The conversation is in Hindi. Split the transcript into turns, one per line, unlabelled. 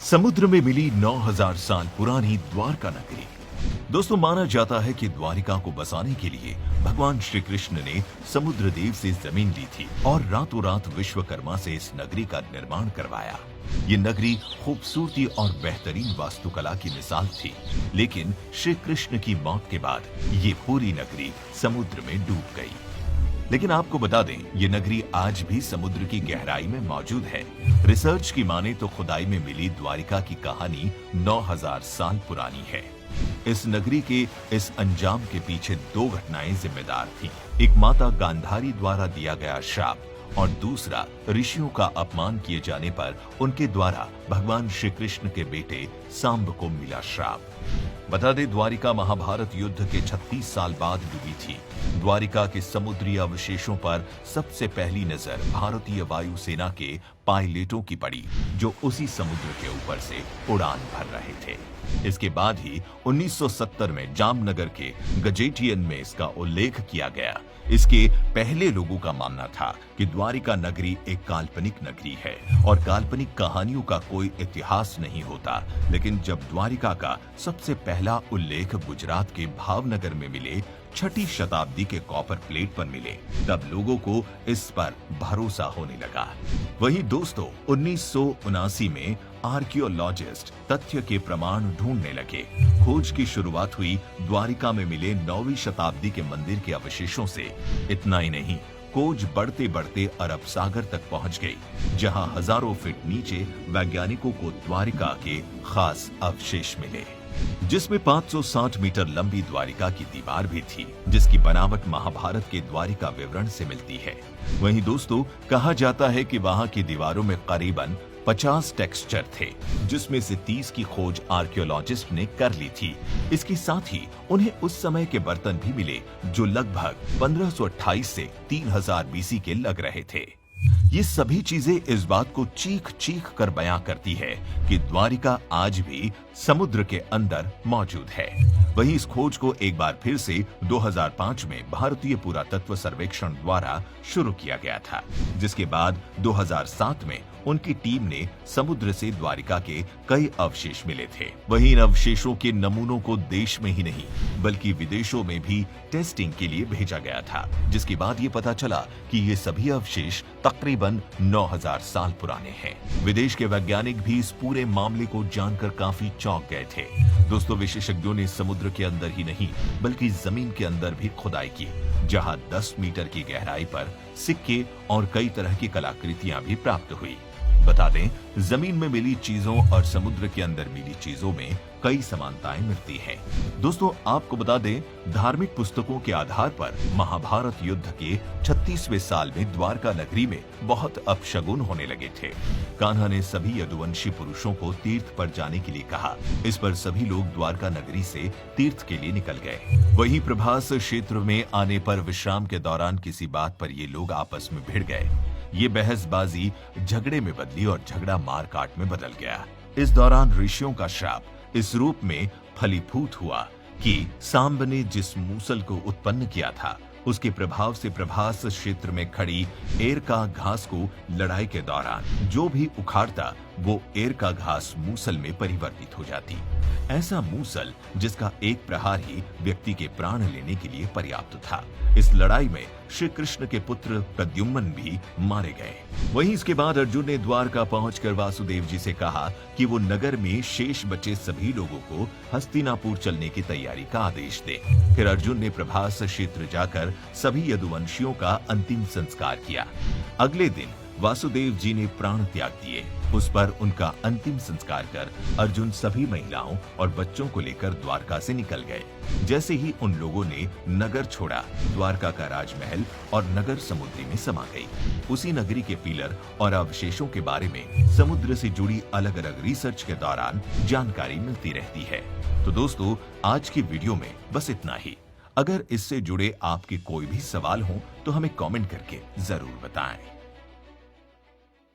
समुद्र में मिली 9000 साल पुरानी द्वारका नगरी। दोस्तों, माना जाता है कि द्वारिका को बसाने के लिए भगवान श्री कृष्ण ने समुद्र देव से जमीन ली थी और रातों रात विश्वकर्मा से इस नगरी का निर्माण करवाया। ये नगरी खूबसूरती और बेहतरीन वास्तुकला की मिसाल थी, लेकिन श्री कृष्ण की मौत के बाद ये पूरी नगरी समुद्र में डूब गई। लेकिन आपको बता दें, ये नगरी आज भी समुद्र की गहराई में मौजूद है। रिसर्च की माने तो खुदाई में मिली द्वारिका की कहानी 9000 साल पुरानी है। इस नगरी के इस अंजाम के पीछे दो घटनाएं जिम्मेदार थीं। एक माता गांधारी द्वारा दिया गया श्राप और दूसरा ऋषियों का अपमान किए जाने पर उनके द्वारा भगवान श्री कृष्ण के बेटे सांब को मिला श्राप। बता दें, द्वारिका महाभारत युद्ध के 36 साल बाद डूबी थी। द्वारिका के समुद्री अवशेषों पर सबसे पहली नजर भारतीय वायुसेना के पायलटों की पड़ी, जो उसी समुद्र के ऊपर से उड़ान भर रहे थे। इसके बाद ही 1970 में जामनगर के गजेटियन में इसका उल्लेख किया गया। इसके पहले लोगों का मानना था कि द्वारिका नगरी एक काल्पनिक नगरी है और काल्पनिक कहानियों का कोई इतिहास नहीं होता। लेकिन जब द्वारिका का सबसे पहला उल्लेख गुजरात के भावनगर में मिले 6ठी शताब्दी के कॉपर प्लेट पर मिले, तब लोगों को इस पर भरोसा होने लगा। वहीं दोस्तों, 1979 में आर्कियोलॉजिस्ट तथ्य के प्रमाण ढूंढने लगे। खोज की शुरुआत हुई द्वारिका में मिले 9वीं शताब्दी के मंदिर के अवशेषों से। इतना ही नहीं, खोज बढ़ते बढ़ते अरब सागर तक पहुंच गई, जहां हजारों फीट नीचे वैज्ञानिकों को द्वारिका के खास अवशेष मिले, जिसमें 560 मीटर लंबी द्वारिका की दीवार भी थी, जिसकी बनावट महाभारत के द्वारिका विवरण से मिलती है। वहीं दोस्तों, कहा जाता है कि वहां की दीवारों में करीबन 50 टेक्सचर थे, जिसमें से 30 की खोज आर्कियोलॉजिस्ट ने कर ली थी। इसके साथ ही उन्हें उस समय के बर्तन भी मिले, जो लगभग 1528 से 3000 बीसी के लग रहे थे। ये सभी चीजें इस बात को चीख चीख कर बयां करती है कि द्वारिका आज भी समुद्र के अंदर मौजूद है। वहीं इस खोज को एक बार फिर से 2005 में भारतीय पुरातत्व सर्वेक्षण द्वारा शुरू किया गया था, जिसके बाद 2007 में उनकी टीम ने समुद्र से द्वारिका के कई अवशेष मिले थे। वहीं इन अवशेषों के नमूनों को देश में ही नहीं बल्कि विदेशों में भी टेस्टिंग के लिए भेजा गया था, जिसके बाद ये पता चला कि ये सभी अवशेष तकरीबन 9000 साल पुराने हैं। विदेश के वैज्ञानिक भी इस पूरे मामले को जानकर काफी चौंक गए थे। दोस्तों, विशेषज्ञों ने समुद्र के अंदर ही नहीं बल्कि जमीन के अंदर भी खुदाई की, जहां 10 मीटर की गहराई पर सिक्के और कई तरह की कलाकृतियां भी प्राप्त हुई। बता दें, जमीन में मिली चीजों और समुद्र के अंदर मिली चीजों में कई समानताएं मिलती हैं। दोस्तों, आपको बता दें, धार्मिक पुस्तकों के आधार पर महाभारत युद्ध के 36वें साल में द्वारका नगरी में बहुत अपशगुन होने लगे थे। कान्हा ने सभी यदुवंशी पुरुषों को तीर्थ पर जाने के लिए कहा। इस पर सभी लोग द्वारका नगरी से तीर्थ के लिए निकल गए। वहीं प्रभास क्षेत्र में आने पर विश्राम के दौरान किसी बात पर ये लोग आपस में भिड़ गए। ये बहसबाजी झगड़े में बदली और झगड़ा मारकाट में बदल गया। इस दौरान ऋषियों का श्राप इस रूप में फलीभूत हुआ कि सांब ने जिस मूसल को उत्पन्न किया था, उसके प्रभाव से प्रभास क्षेत्र में खड़ी एरका घास को लड़ाई के दौरान जो भी उखाड़ता, वो एरका घास मूसल में परिवर्तित हो जाती। ऐसा मूसल जिसका एक प्रहार ही व्यक्ति के प्राण लेने के लिए पर्याप्त था। इस लड़ाई में श्री कृष्ण के पुत्र प्रद्युम्न भी मारे गए। वहीं इसके बाद अर्जुन ने द्वारका पहुंचकर वासुदेव जी से कहा कि वो नगर में शेष बचे सभी लोगों को हस्तिनापुर चलने की तैयारी का आदेश दे। फिर अर्जुन ने प्रभास क्षेत्र जाकर सभी यदुवंशियों का अंतिम संस्कार किया। अगले दिन वासुदेव जी ने प्राण त्याग दिए। उस पर उनका अंतिम संस्कार कर अर्जुन सभी महिलाओं और बच्चों को लेकर द्वारका से निकल गए। जैसे ही उन लोगों ने नगर छोड़ा, द्वारका का राजमहल और नगर समुद्री में समा गई। उसी नगरी के पिलर और अवशेषों के बारे में समुद्र से जुड़ी अलग अलग रिसर्च के दौरान जानकारी मिलती रहती है। तो दोस्तों, आज की वीडियो में बस इतना ही। अगर इससे जुड़े आपके कोई भी सवाल हो तो हमें कमेंट करके जरूर बताएं।